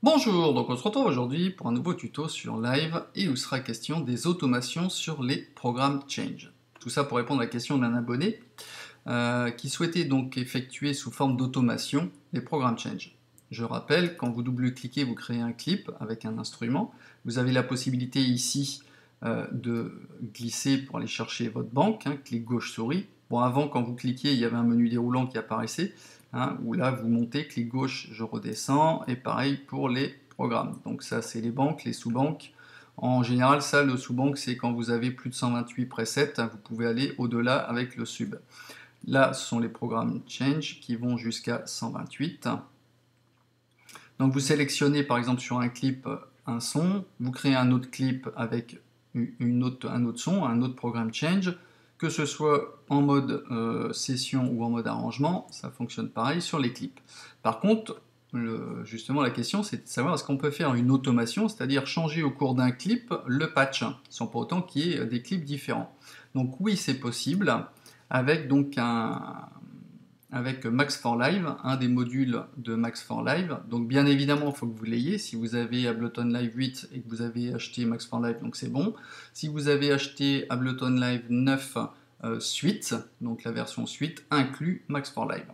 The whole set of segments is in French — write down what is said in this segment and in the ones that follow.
Bonjour, donc on se retrouve aujourd'hui pour un nouveau tuto sur Live et où sera question des automations sur les programmes Change. Tout ça pour répondre à la question d'un abonné qui souhaitait donc effectuer sous forme d'automation les programmes Change. Je rappelle, quand vous double-cliquez, vous créez un clip avec un instrument. Vous avez la possibilité ici de glisser pour aller chercher votre banque, clic gauche souris. Bon, avant, quand vous cliquiez, il y avait un menu déroulant qui apparaissait. Où là vous montez, clic gauche, je redescends, et pareil pour les programmes. Donc ça c'est les banques, les sous-banques. En général, ça, le sous-banque, c'est quand vous avez plus de 128 presets, vous pouvez aller au-delà avec le sub. Là, ce sont les programmes Change qui vont jusqu'à 128. Donc vous sélectionnez par exemple sur un clip un son, vous créez un autre clip avec un autre son, un autre programme Change, que ce soit en mode session ou en mode arrangement, ça fonctionne pareil sur les clips. Par contre, justement la question c'est de savoir est-ce qu'on peut faire une automation, c'est-à-dire changer au cours d'un clip le patch, sans pour autant qu'il y ait des clips différents. Donc oui, c'est possible, avec donc avec Max4Live, un des modules de Max4Live. Donc bien évidemment, il faut que vous l'ayez. Si vous avez Ableton Live 8 et que vous avez acheté Max4Live, donc c'est bon. Si vous avez acheté Ableton Live 9 Suite, donc la version Suite, inclut Max4Live.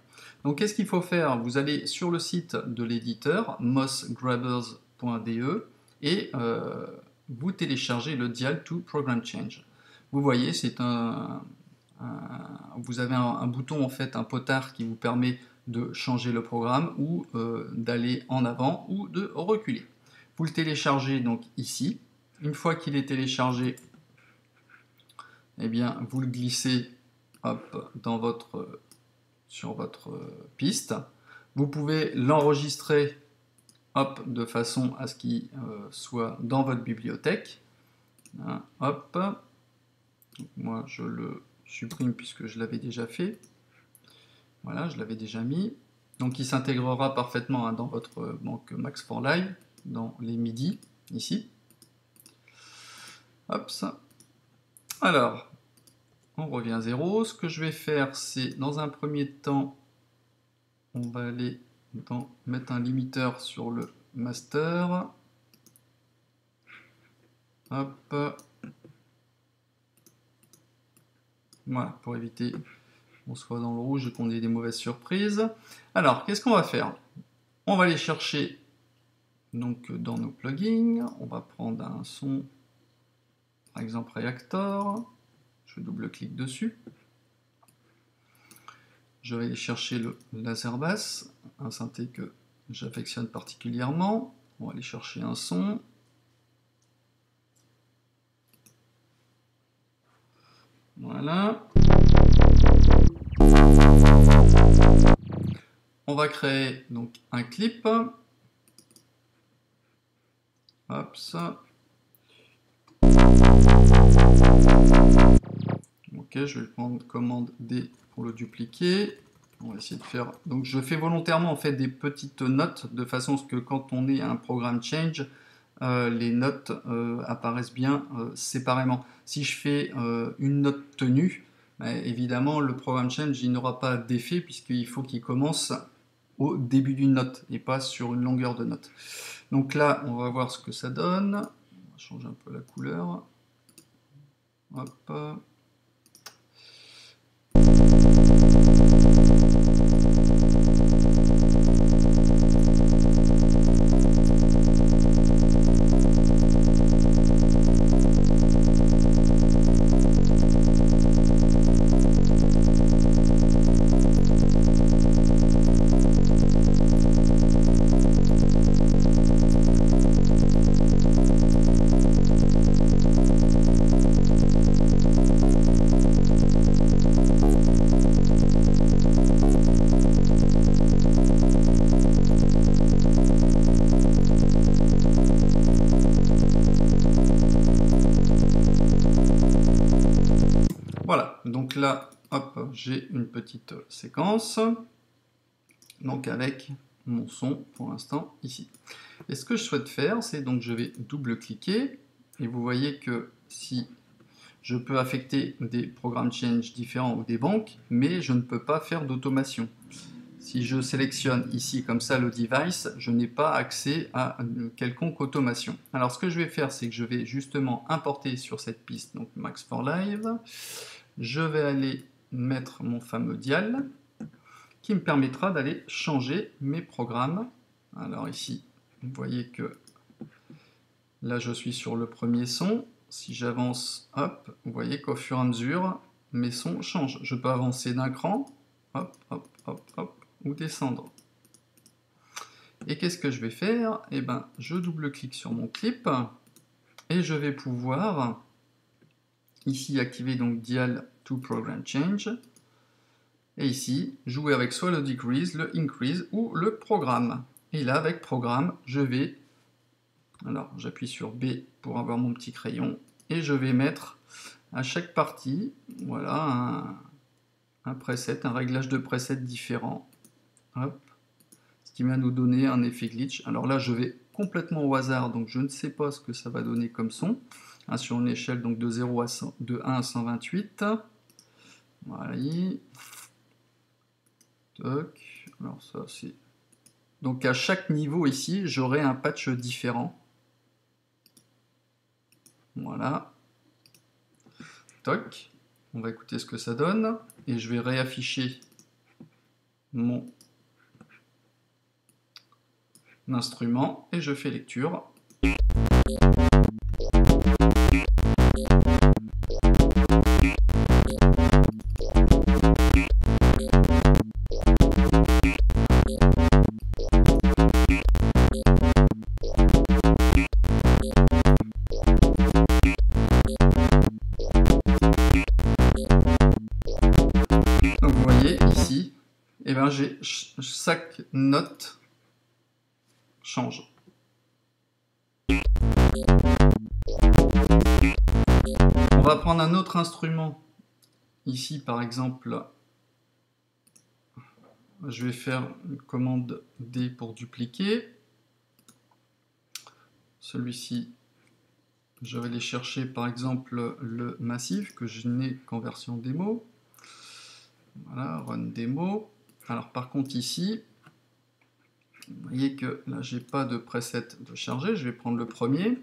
Donc qu'est-ce qu'il faut faire? Vous allez sur le site de l'éditeur, mossgrabbers.de, et vous téléchargez le Dial to Program Change. Vous voyez, c'est vous avez un bouton, en fait, un potard qui vous permet de changer le programme ou d'aller en avant ou de reculer. Vous le téléchargez donc ici. Une fois qu'il est téléchargé, eh bien, vous le glissez hop, sur votre piste. Vous pouvez l'enregistrer de façon à ce qu'il soit dans votre bibliothèque. Hop. Donc, moi, je le supprime puisque je l'avais déjà fait. Voilà, je l'avais déjà mis. Donc il s'intégrera parfaitement dans votre banque Max4Live, dans les MIDI, ici. Hop, ça. Alors, on revient à 0. Ce que je vais faire, c'est, dans un premier temps, on va aller mettre un limiteur sur le master. Hop. Voilà, pour éviter qu'on soit dans le rouge et qu'on ait des mauvaises surprises. Alors, qu'est-ce qu'on va faire? On va aller chercher donc dans nos plugins. On va prendre un son, par exemple Reactor. Je double-clique dessus. Je vais aller chercher le laser bass, un synthé que j'affectionne particulièrement. On va aller chercher un son. Voilà. On va créer donc un clip. Hop, ça. Ok, je vais prendre commande D pour le dupliquer. On va essayer de faire. Donc je fais volontairement en fait des petites notes de façon à ce que quand on est un programme Change, les notes apparaissent bien séparément. Si je fais une note tenue, évidemment le programme Change il n'aura pas d'effet puisqu'il faut qu'il commence au début d'une note et pas sur une longueur de note. Donc là on va voir ce que ça donne. On va changer un peu la couleur. Hop. Voilà, donc là, hop, j'ai une petite séquence. donc avec mon son pour l'instant ici. Et ce que je souhaite faire, c'est donc je vais double-cliquer, et vous voyez que si je peux affecter des programmes change différents ou des banques, mais je ne peux pas faire d'automation. Si je sélectionne ici comme ça le device, je n'ai pas accès à une quelconque automation. Alors ce que je vais faire, c'est que je vais justement importer sur cette piste, donc Max for Live. Je vais aller mettre mon fameux dial, qui me permettra d'aller changer mes programmes. Alors ici, vous voyez que là je suis sur le premier son. Si j'avance, hop, vous voyez qu'au fur et à mesure, mes sons changent. Je peux avancer d'un cran, hop, hop, hop, hop, ou descendre. Et qu'est-ce que je vais faire? Eh bien, je double-clique sur mon clip, et je vais pouvoir, ici, activer donc Dial to Program Change, et ici, jouer avec soit le decrease, le increase ou le programme. Et là, avec programme, je vais, alors j'appuie sur B pour avoir mon petit crayon, et je vais mettre à chaque partie, voilà, un preset, un réglage de preset différent. Hop. Ce qui va nous donner un effet glitch. Alors là, je vais complètement au hasard, donc je ne sais pas ce que ça va donner comme son. Hein, sur une échelle donc de 0 à 100, de 1 à 128. Voilà. Toc. Alors ça, c'est... Donc à chaque niveau ici, j'aurai un patch différent. Voilà. Toc. On va écouter ce que ça donne. Et je vais réafficher mon instrument et je fais lecture. Donc vous voyez ici, eh ben j'ai chaque note change. On va prendre un autre instrument. Ici par exemple, je vais faire une commande D pour dupliquer. Celui-ci, je vais aller chercher par exemple le massif que je n'ai qu'en version démo. Voilà, run démo. Alors par contre ici, vous voyez que là j'ai pas de preset de charger, je vais prendre le premier.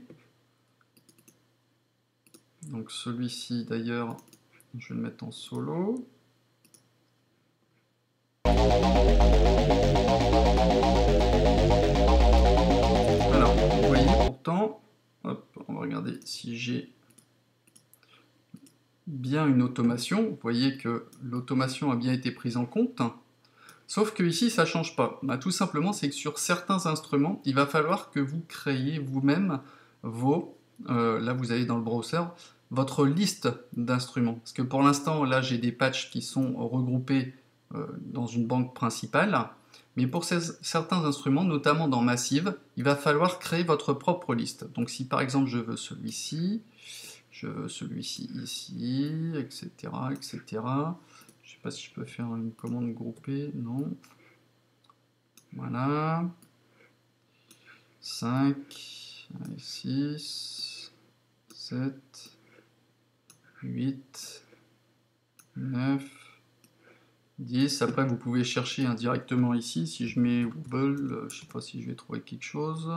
Donc celui-ci d'ailleurs, je vais le mettre en solo. Alors, vous voyez pourtant, hop, on va regarder si j'ai bien une automation. Vous voyez que l'automation a bien été prise en compte. Sauf que ici, ça ne change pas. Bah, tout simplement, c'est que sur certains instruments, il va falloir que vous créiez vous-même vos... là, vous allez dans le browser, votre liste d'instruments. Parce que pour l'instant, là, j'ai des patchs qui sont regroupés dans une banque principale. Mais pour certains instruments, notamment dans Massive, il va falloir créer votre propre liste. Donc si par exemple je veux celui-ci, je veux celui-ci ici, etc., etc. Je ne sais pas si je peux faire une commande groupée, non. Voilà. 5, 6, 7, 8, 9, 10. Après, vous pouvez chercher directement ici. Si je mets Wobble, je ne sais pas si je vais trouver quelque chose.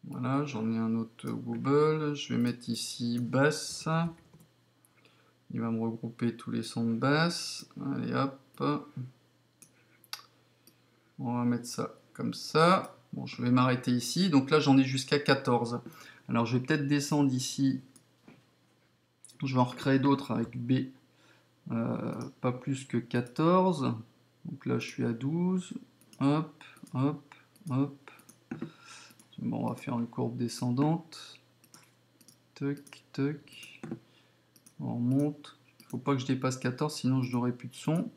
Voilà, j'en ai un autre Wobble. Je vais mettre ici basse. Il va me regrouper tous les sons de basse. Allez hop. On va mettre ça comme ça. Bon, je vais m'arrêter ici. Donc là, j'en ai jusqu'à 14. Alors, je vais peut-être descendre ici. Je vais en recréer d'autres avec B. Pas plus que 14. Donc là, je suis à 12. Hop, hop, hop. Bon, on va faire une courbe descendante. Toc, toc. On remonte. Il ne faut pas que je dépasse 14, sinon je n'aurai plus de son.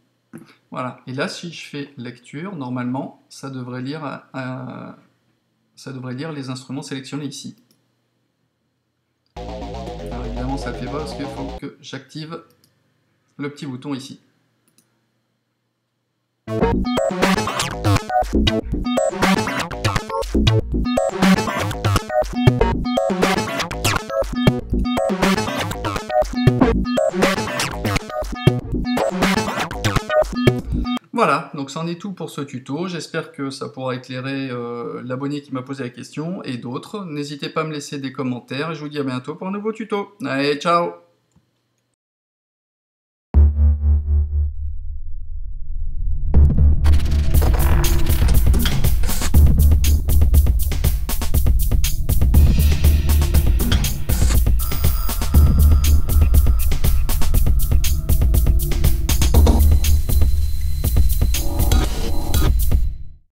Voilà. Et là, si je fais lecture, normalement, ça devrait lire les instruments sélectionnés ici. Alors évidemment, ça ne fait pas parce qu'il faut que j'active le petit bouton ici. Voilà, donc c'en est tout pour ce tuto. J'espère que ça pourra éclairer l'abonné qui m'a posé la question et d'autres. N'hésitez pas à me laisser des commentaires et je vous dis à bientôt pour un nouveau tuto. Allez, ciao!